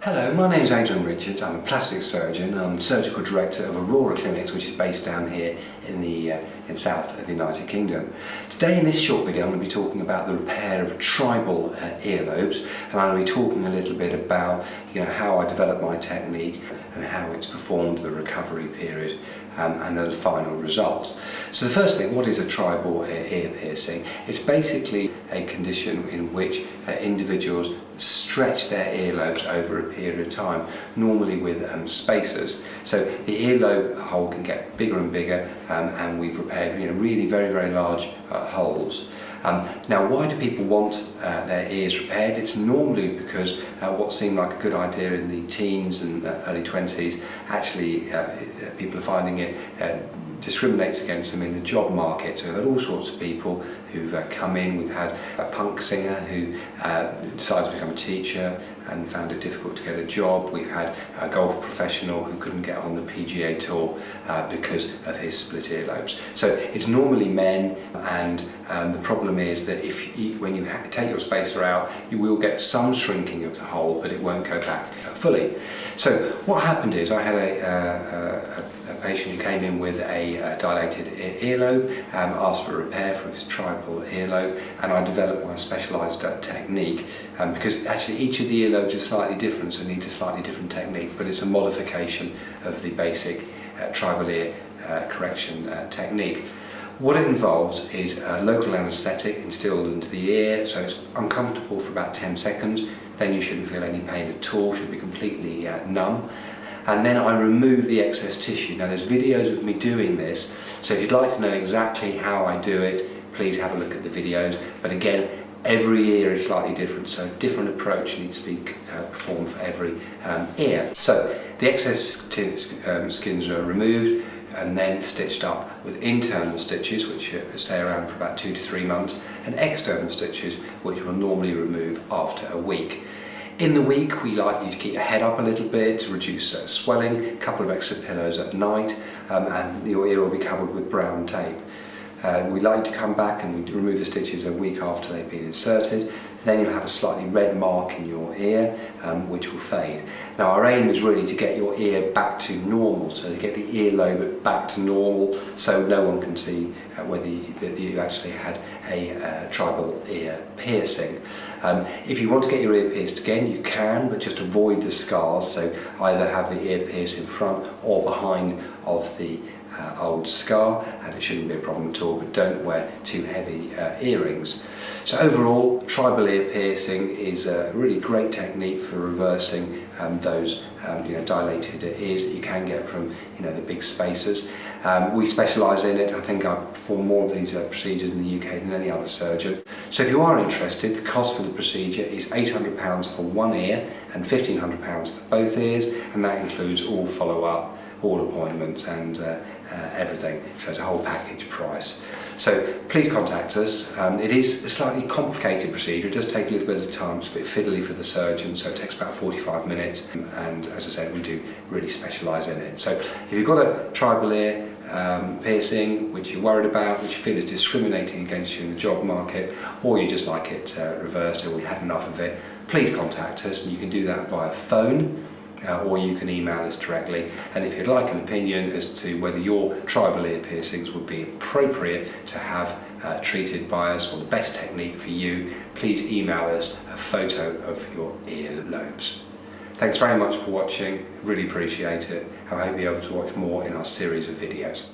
Hello, my name is Adrian Richards. I'm a plastic surgeon. I'm the surgical director of Aurora Clinics, which is based down here in south of the United Kingdom. Today in this short video I'm going to be talking about the repair of tribal earlobes, and I'm going to be talking a little bit about how I developed my technique and how it's performed, the recovery period and the final results. So the first thing, what is a tribal ear piercing? It's basically a condition in which individuals stretch their earlobes over a period of time, normally with spacers. So the earlobe hole can get bigger and bigger, and we've repaired really very large holes. Now, why do people want their ears repaired? It's normally because what seemed like a good idea in the teens and early 20s, actually people are finding it discriminates against them in the job market. So we've had all sorts of people who've come in. We've had a punk singer who decided to become a teacher and found it difficult to get a job. We've had a golf professional who couldn't get on the PGA Tour because of his split earlobes. So it's normally men, and the problem is that when you take your spacer out, you will get some shrinking of the hole, but it won't go back fully. So what happened is I had a patient who came in with a dilated earlobe, asked for a repair for his tribal earlobe, and I developed my specialised technique because actually each of the earlobes is slightly different, so needs a slightly different technique, but it's a modification of the basic tribal ear correction technique. What it involves is a local anaesthetic instilled into the ear, so it's uncomfortable for about 10 seconds, then you shouldn't feel any pain at all, should be completely numb. And then I remove the excess tissue. Now there's videos of me doing this, so if you'd like to know exactly how I do it, please have a look at the videos. But again, every ear is slightly different, so a different approach needs to be performed for every ear. So the excess skins are removed and then stitched up with internal stitches, which stay around for about 2 to 3 months, and external stitches, which will normally remove after a week. In the week, we like you to keep your head up a little bit to reduce swelling, a couple of extra pillows at night, and your ear will be covered with brown tape. We like you to come back and we remove the stitches a week after they've been inserted. Then you'll have a slightly red mark in your ear, which will fade. Now our aim is really to get your ear back to normal, so to get the earlobe back to normal, so no one can see whether you actually had a tribal ear piercing. If you want to get your ear pierced again, you can, but just avoid the scars, so either have the ear pierced in front or behind of the old scar, and it shouldn't be a problem at all, but don't wear too heavy earrings. So overall, tribal ear piercing is a really great technique for reversing those dilated ears that you can get from the big spacers. We specialise in it. I think I perform more of these procedures in the UK than any other surgeon. So if you are interested, the cost for the procedure is £800 for one ear and £1,500 for both ears, and that includes all follow-up, all appointments and everything, so it's a whole package price. So please contact us. It is a slightly complicated procedure, it does take a little bit of time, it's a bit fiddly for the surgeon, so it takes about 45 minutes, and as I said, we do really specialise in it. So if you've got a tribal ear piercing which you're worried about, which you feel is discriminating against you in the job market, or you just like it reversed, or we had enough of it, please contact us, and you can do that via phone, or you can email us directly. And if you'd like an opinion as to whether your tribal ear piercings would be appropriate to have treated by us, or the best technique for you, please email us a photo of your earlobes. Thanks very much for watching, really appreciate it. I hope you'll be able to watch more in our series of videos.